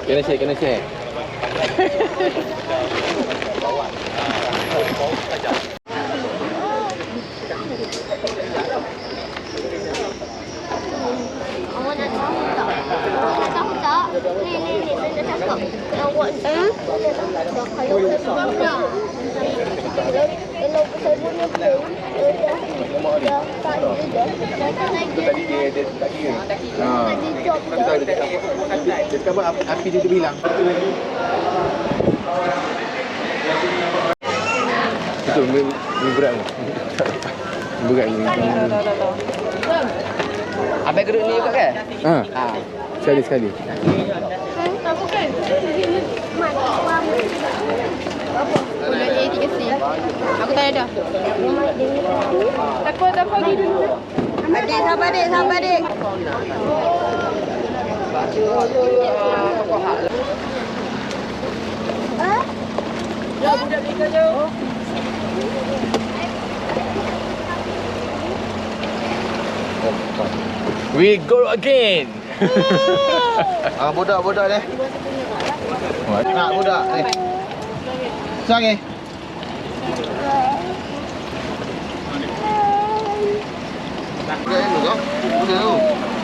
Kena share. Awak nak tahu tak? Ni, saya dah cakap. Awak kalau saya punya pun dah tak ada dah. Tadi dia tak kira. Dia cakap api dia bilang. Itu berat ni. Berat ni. Abang geduk ni juga kan? Ha. Sekali. Udah jadi kasi. Aku tak ada. Takut pergi dulu. Adik, sabar adik. Budak ni kerja. We go again. Budak ni. Nak budak ni. Sangi.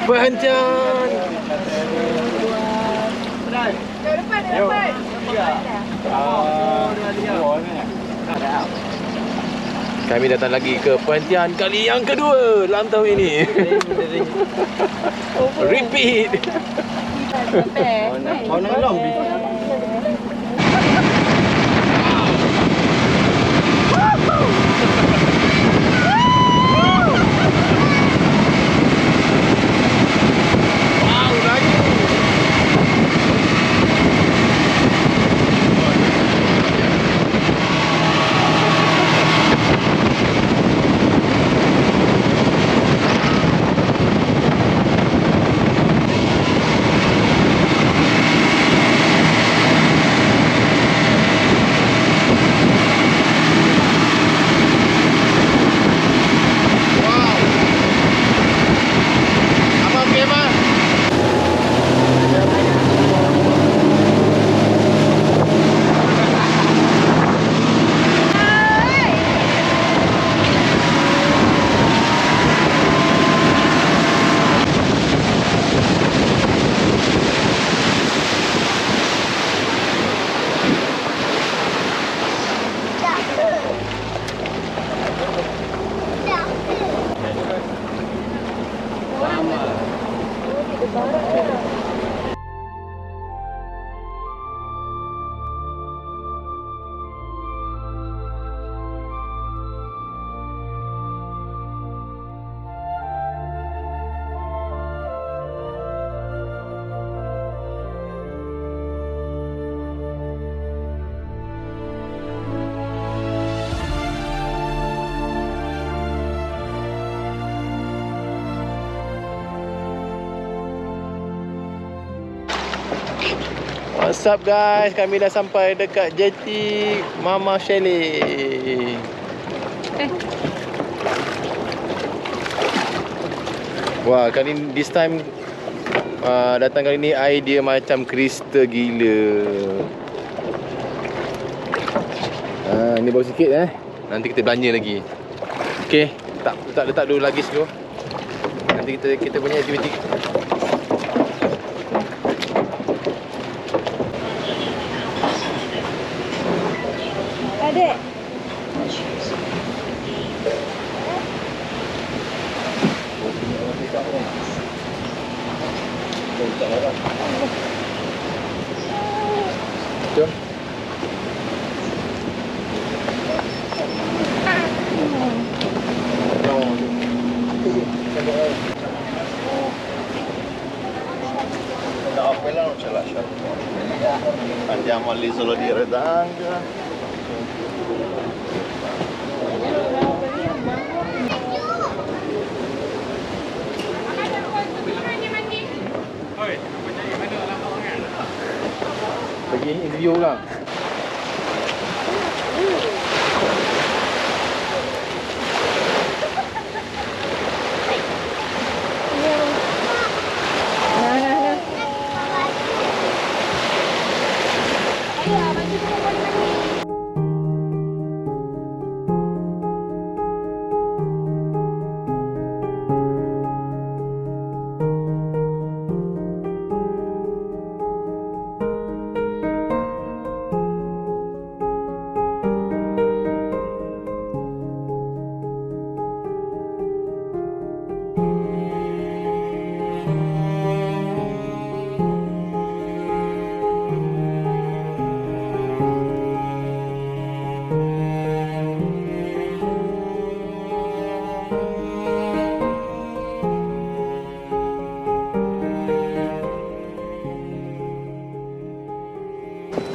Perhentian. Depan. Kami datang lagi ke perhentian kali yang kedua dalam tahun ini. Repeat. What's up guys, kami dah sampai dekat jeti Mama Chalet. Wah, kali ni, this time datang kali ni idea macam kristal gila. Ni baru sikit nanti kita belanja lagi. Okey, letak dulu lagi dulu. Nanti kita punya aktiviti. Adik. Jom. Da quella non ce lascia. Andiamo all'isola di Redanga. Pergi interview lah.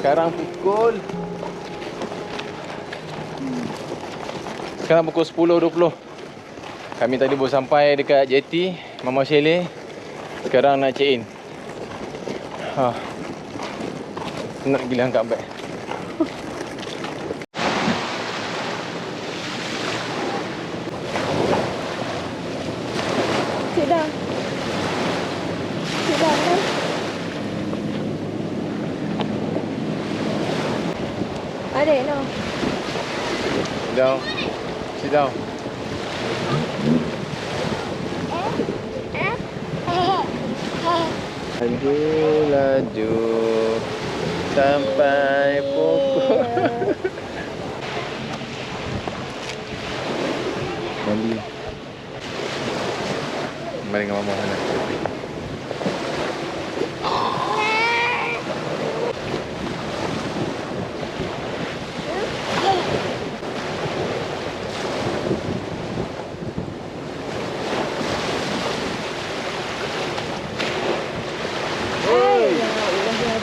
Sekarang pukul 10.20. Kami tadi baru sampai dekat JT Mama Chalet. Sekarang nak check in. Penat gila angkat beg. Sit down. Sit down kan? Adik, no. Down. Sit down. Laju sampai pukul. Mandi. Mari dengan mama sana.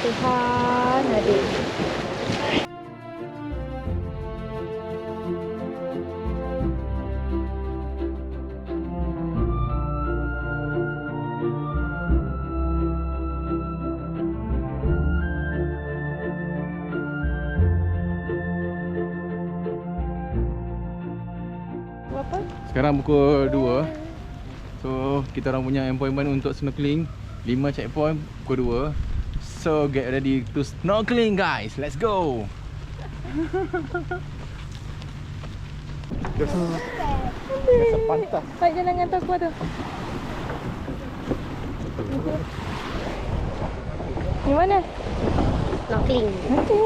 Tuhan, adik. Berapa? Sekarang pukul 2. So, kita orang punya appointment untuk snorkeling 5 checkpoint pukul 2. So, get ready to snorkeling guys. Let's go. Pantas. Baik, jalan dengan atas kuat tu. Di mana? Snorkeling. Okay.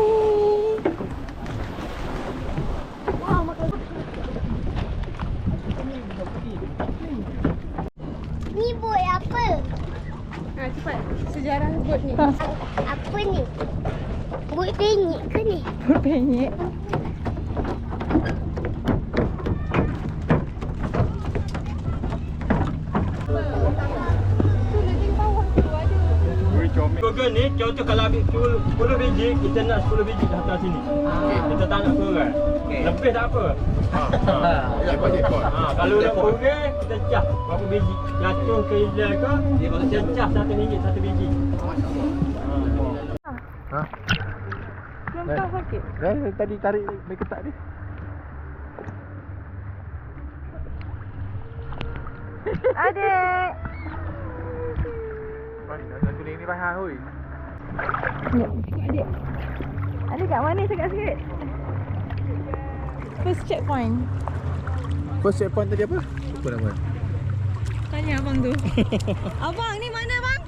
Ni bot apa? Cepat. Sejarah bot ni. Apa ni? Bot penyek ke ni? Bot penyek. Burger ni contoh kalau ambil 10 biji, kita nak 10 biji dah atas sini. Kita tak nak kurang. Lebih tak apa. Kalau nak kurang, kita cah berapa biji. Jatuh ke hilang ke, kita cah RM1 satu biji. Belum tahu sakit. Tadi tarik main ketak ni. Adik. Snorkeling ni bahaya oi. Adik. Adik kat mana cakap sikit? First checkpoint. First checkpoint tadi apa? Apa nama? Tanya abang tu. Abang, ni mana bang?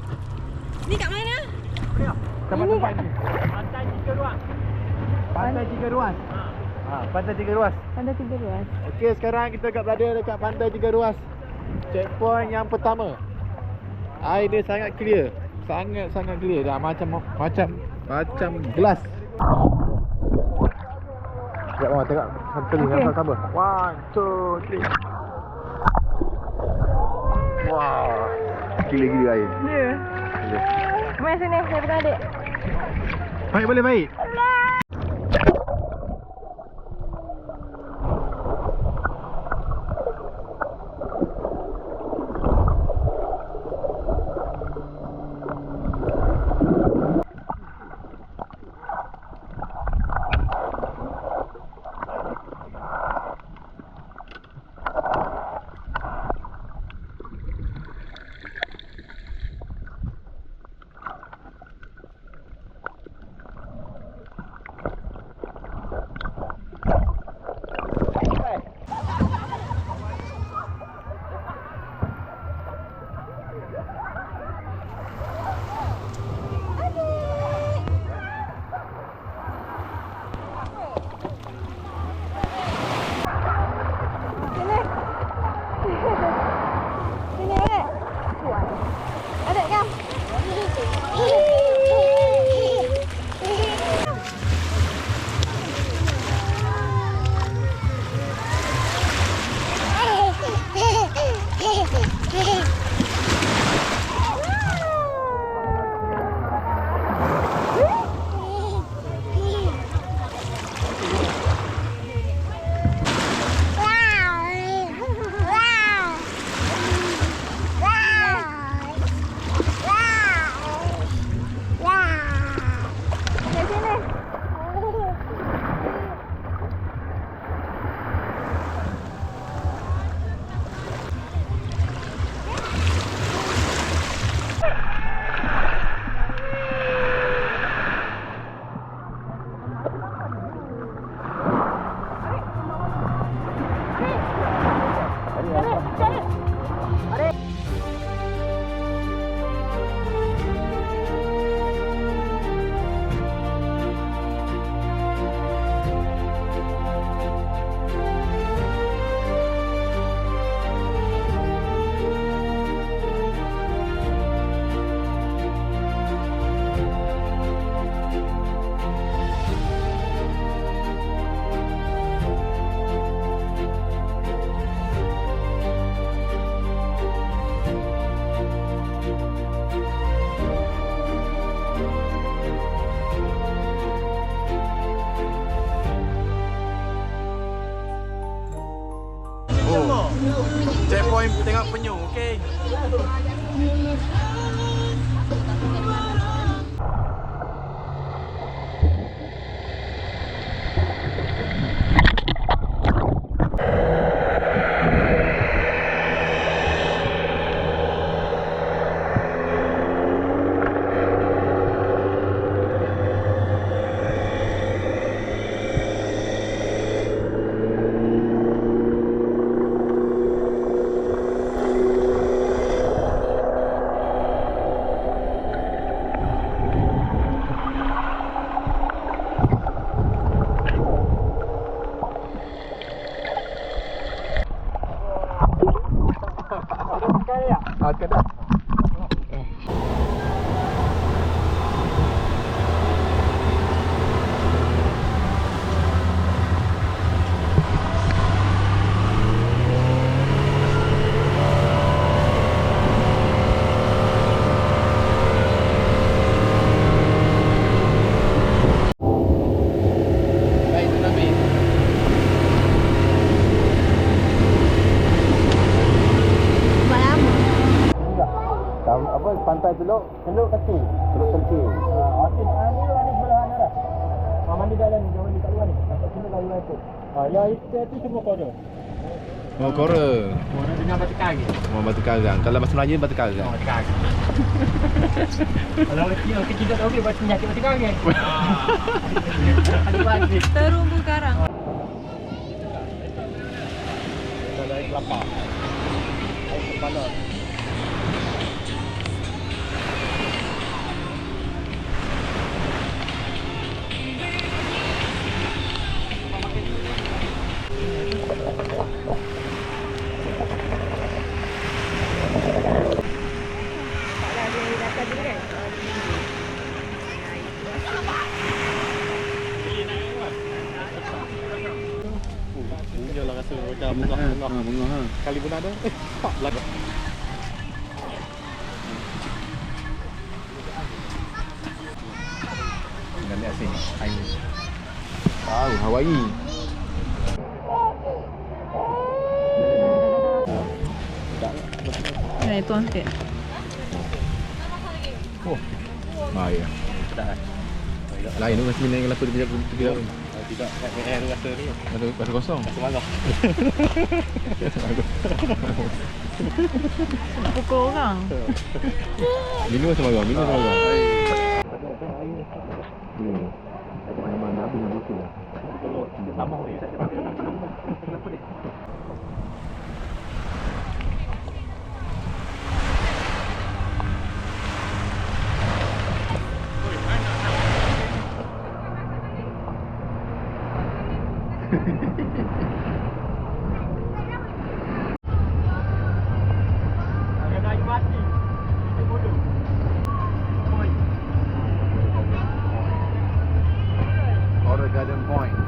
Ni kat mana? Tempat-tempat ni. Pantai 3 ruas. Pantai 3 ruas. Pantai 3 ruas. Pantai 3 ruas. Okey, sekarang kita berada dekat Pantai 3 ruas. Checkpoint yang pertama. Air dia sangat clear. Sangat clear dah macam gelas. Sekejap bawah tengok satu kali okay. Sabar. 1 2 3. Wah. Gila-gila air. Ya. Yeah. Main sini, saya pegang adik. Baik boleh baik. checkpoint tengok penyu, okey? Okey dah. Baik, tu Nabi. Buat lama. Apa pantai Teluk Kaki. Teluk Kaki. Asin ni sebelah mana dah? Mandi jalan ni, jangan dekat luar ni. Dekat sini lalu tu. Yang itu semua kau. Oh, Kora. Mana dengan batu karang. Oh, batu karang. Kalau bahasa Melayu batu karang. Batu karang. Kalau kita tak tahu batu penyakit batu karang. Ada lagi. Terumbu karang. Kalau air kelapa. Air kepala. Bunga lah rasa macam bunga-bunga. Bunga ha. Kali pun ada. Tak lagi. Dan ni asing. Air. Tahu Hawaii. Nah, itu angkat. Oh. Ah ya. Lain tu masih minat kelapa dia pergi laut. Tidak, kat KL rasa ni. Rasa kosong. Rasa marah. Pukul orang. Minum macam marah, minum macam marah. Memang Nabi nak buku lah. Tambah ni. Ada air mati. Itu bodoh. Oi. Kora Garden Point.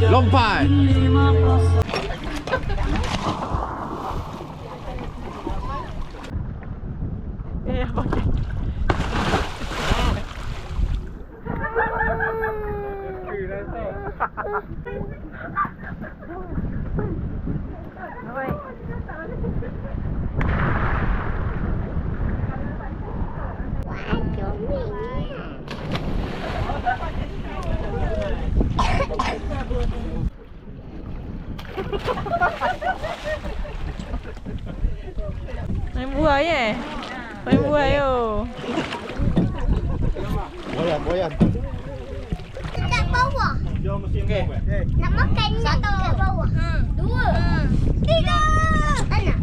Lompat. Wah, comel. Main buai Main buai yo. Boyan. Dekat bawah. Jom mesin okay. Nak makan ni dekat bawah. 2. 3. Anak.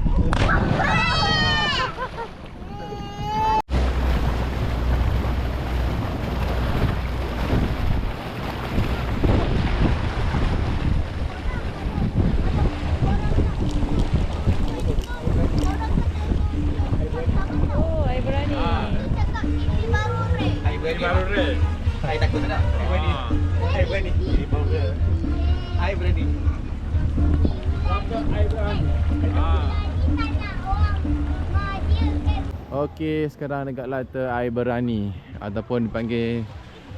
Oh, air berani. Cakap ini baru rek. Ini baru rel. Saya takut tak? Saya berani. Saya berani. Saya berani. Okey, sekarang dekat Lata Air Berani ataupun dipanggil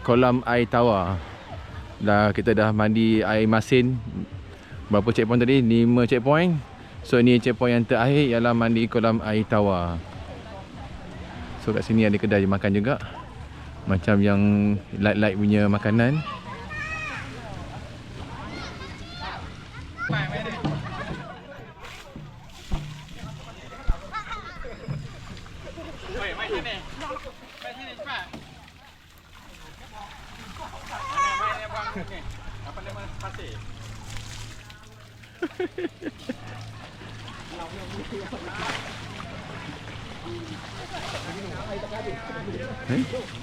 kolam air tawar. Kita dah mandi air masin. Berapa checkpoint tadi? 5 checkpoint. So ni checkpoint yang terakhir ialah mandi kolam air tawar. So kat sini ada kedai makan juga. Macam yang light-light punya makanan.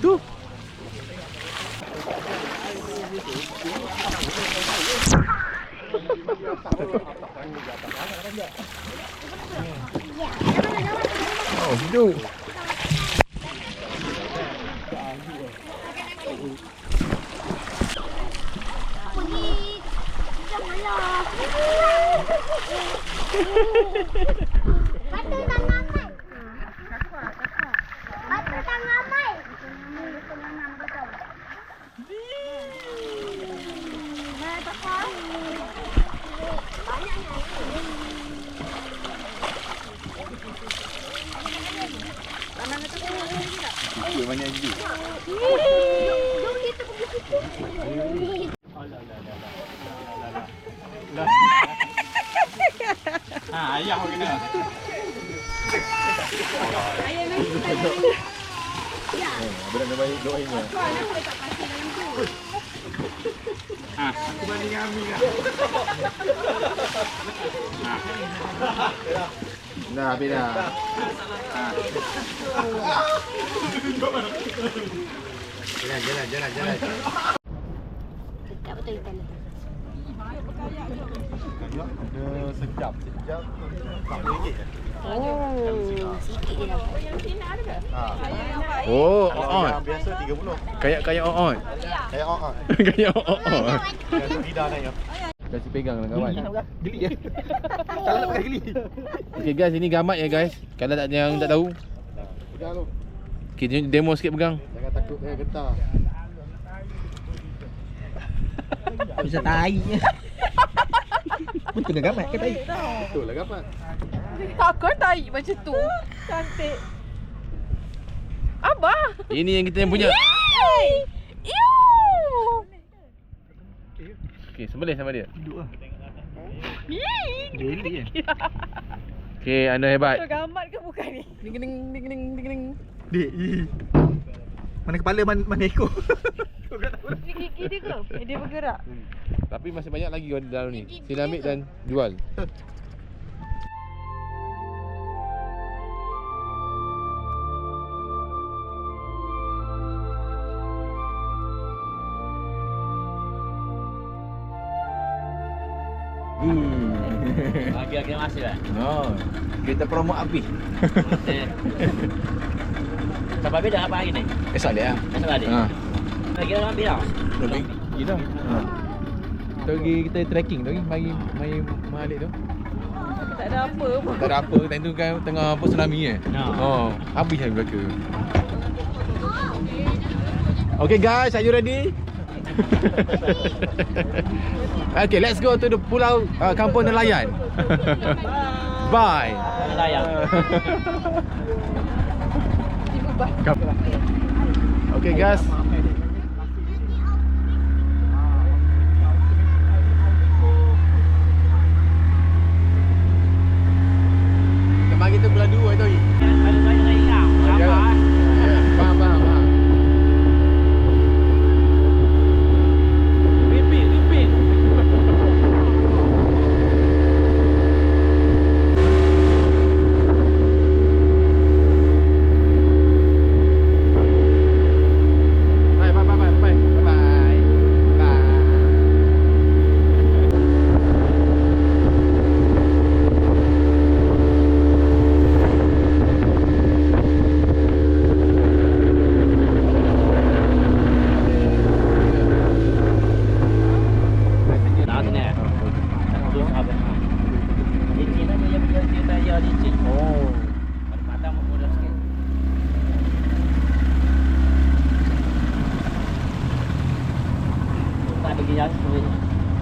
Tu. Oh, hidup. Pergi. Janganlah. Batu tangan mai. Batu tangan mai. Nah, takut. Banyak Banyak gigi. Jom kita pergi situ. Ayah kena. Benar baik doainnya. Aku banding Ami kan. Dah habis dah. Jalan. Dekat betul kita letak. Ada sejam RM40. Oh, sikit je dapat. Oh, Yang biasa 30. Kayak on. Kayak on. Kayak on. Biasa tidak naik. Kasih pegang lah kawan. Geli ya. Salah nak pakai geli. Okay guys, ini gamat ya guys. Kalau tak yang tak tahu. Pegang tu. Okay, demo sikit pegang. Jangan takut saya getar. Bisa tai. Betul ke gamat ke tai? Betul lah gamat. Takut tai macam tu. Cantik. Abah. Ini yang kita yang punya. Okay, sembelih sama dia. Duduk lah. Yeay. Geli ya. Okay, anda hebat. Tu gamat ke bukan ni? Ding. Dek. Mana kepala mana ekor? Ni gigi dia ke? Dia bergerak. Tapi masih banyak lagi dalam ni. Sila ambil dan jual. Kira-kira masih lah. No. Kita promo habis. Sampai habis dah apa hari ni? Esok dia. Esok hari? Ha. Lagi dah ambil dah? Lebih. Gila. Ha. Tu pergi kita trekking tu, mari Malik tu. Tak ada apa pun. Tak ada apa, time tu kan tengah apa tsunami kan. Oh, habis lah belaka. Okay guys, are you ready? Okay, let's go to the pulau kampung nelayan. Bye. Nelayan. Okay guys. Tempat kita belah dua tu. Ada saya nak ingat. Apa? Faham. Repeat.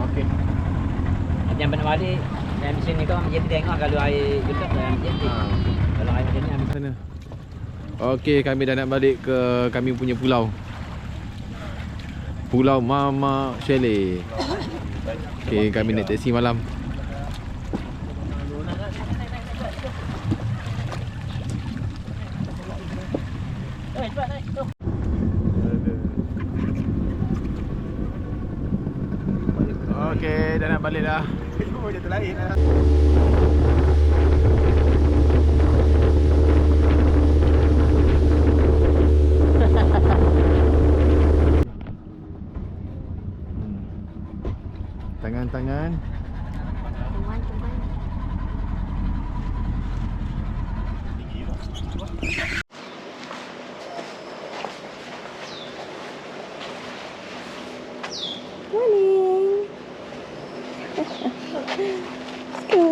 Okey. Yang benar balik yang di sini kau ambil tengok kalau air jutak dah ambil jadi. Kalau air macam ni ambil Sana. Okey, kami dah nak balik ke kami punya pulau. Pulau Mama Chalet. Okey, kami naik taksi malam. Okey, dah nak balik dah. Jatuh lain lah. Tangan-tangan. Morning. Let's go.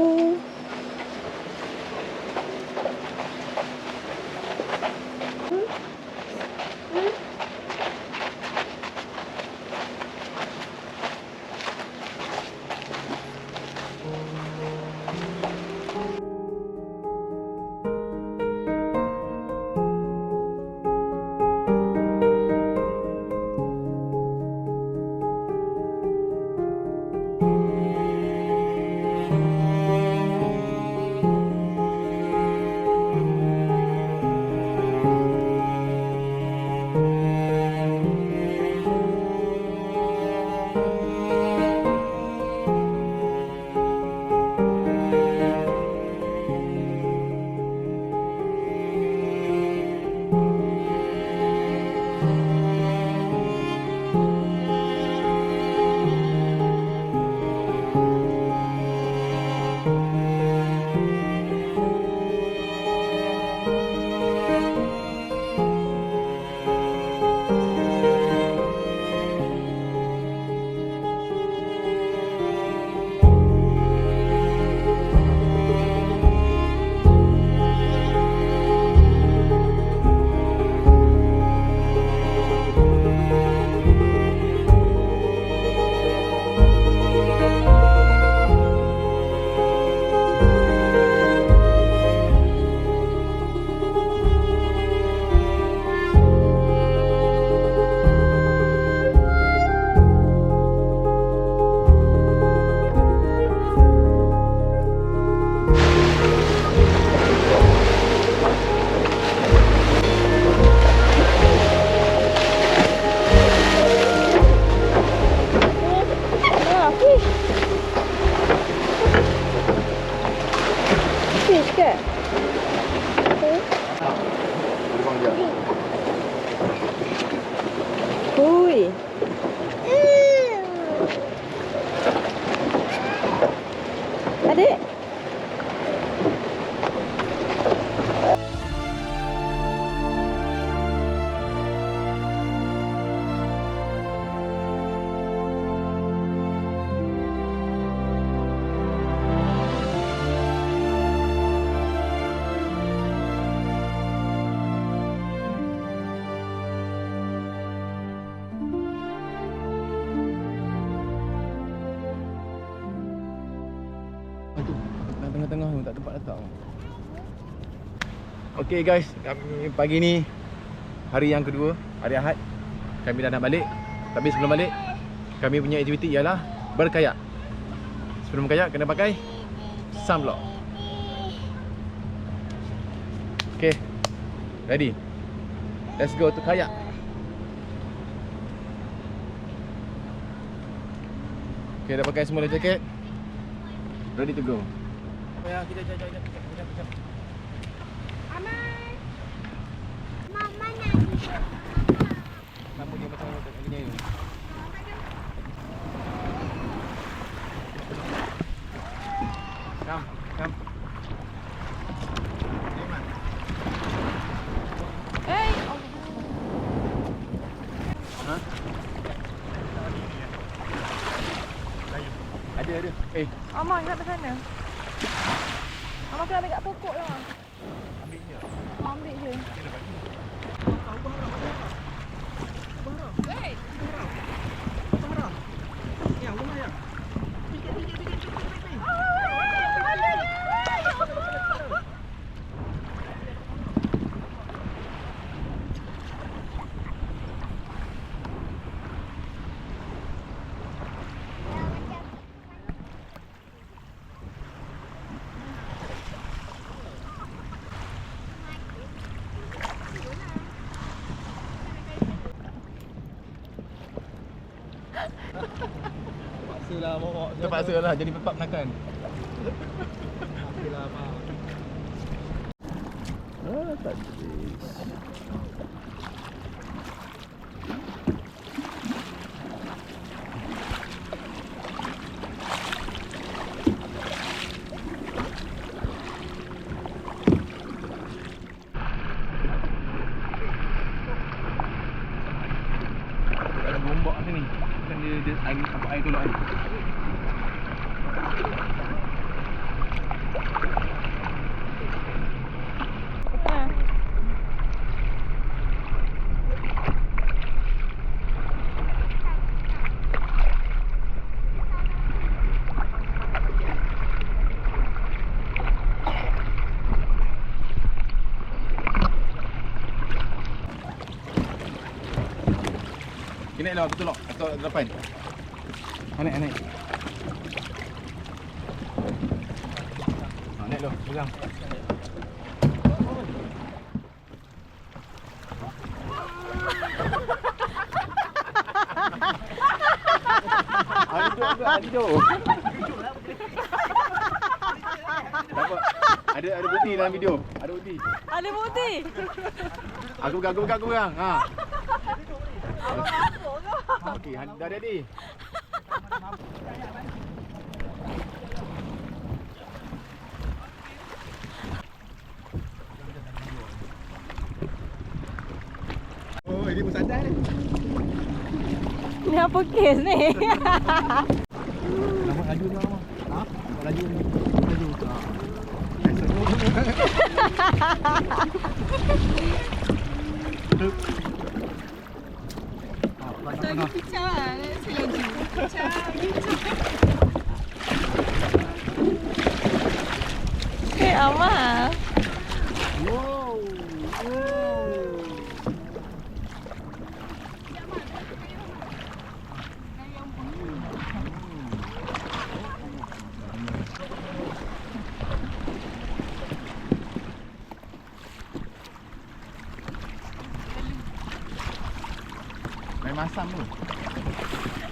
Fish ke? Hui. Adik. tengah-tengah tu, tak tempat letak. Okay guys, kami pagi ni hari yang kedua, hari Ahad. Kami dah nak balik. Tapi sebelum balik, kami punya aktiviti ialah berkayak. Sebelum berkayak kena pakai sunblock. Okay, ready? Let's go to kayak. Okay, dah pakai semua jaket. Ready to go. Ya, kita jap. Amai. Mama nak duduk. Kenapa dia macam tak gini ni? Come. Hey. Ha? Ada. Amang nak ke sana. Amang kena dekat pokok lah. Ambil je. Hey. Terpaksa lah jadi pepak penakan. Tak ada bombak sini. Bukan dia air tolak ni. Naik lah, betul tak? Atau depan? Naik. Naik lah, pegang. Hidup. Ada bukti dalam video. Ada bukti. Ada bukti. Aku pegang. Ha. Okey, dah ready. Oh, ini musandai ni. Ni apa kes ni? Nampak laju tu apa? Ha? Nampak laju ni. Laju. Lagi picah lah. Saya lagi. Picah. Okay, Amal. Wow. Main masam tu.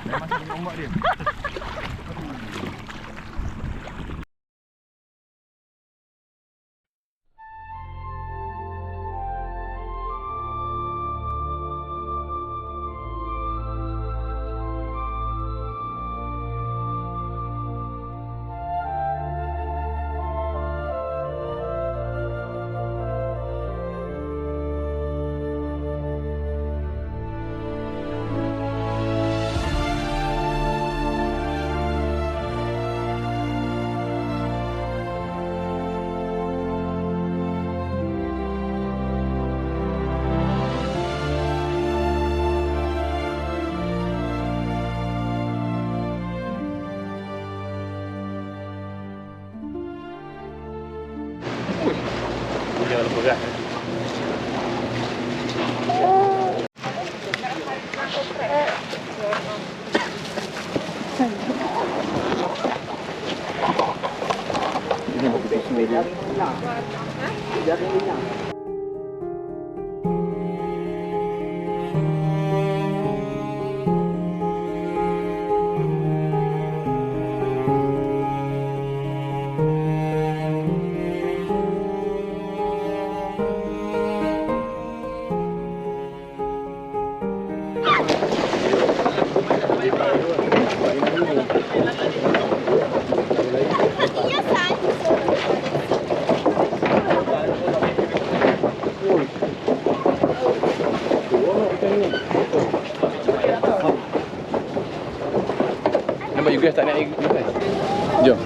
Main masam dengan ombak dia. kalau berat. Nampak you guys tak nak air guys. Jom.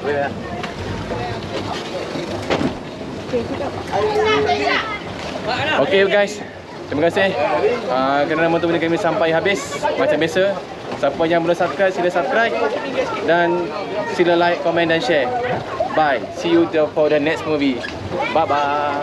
Okay guys, terima kasih kerana menonton video kami sampai habis. Macam biasa, siapa yang belum subscribe sila subscribe dan sila like, komen dan share. Bye. See you for the next movie. Bye bye.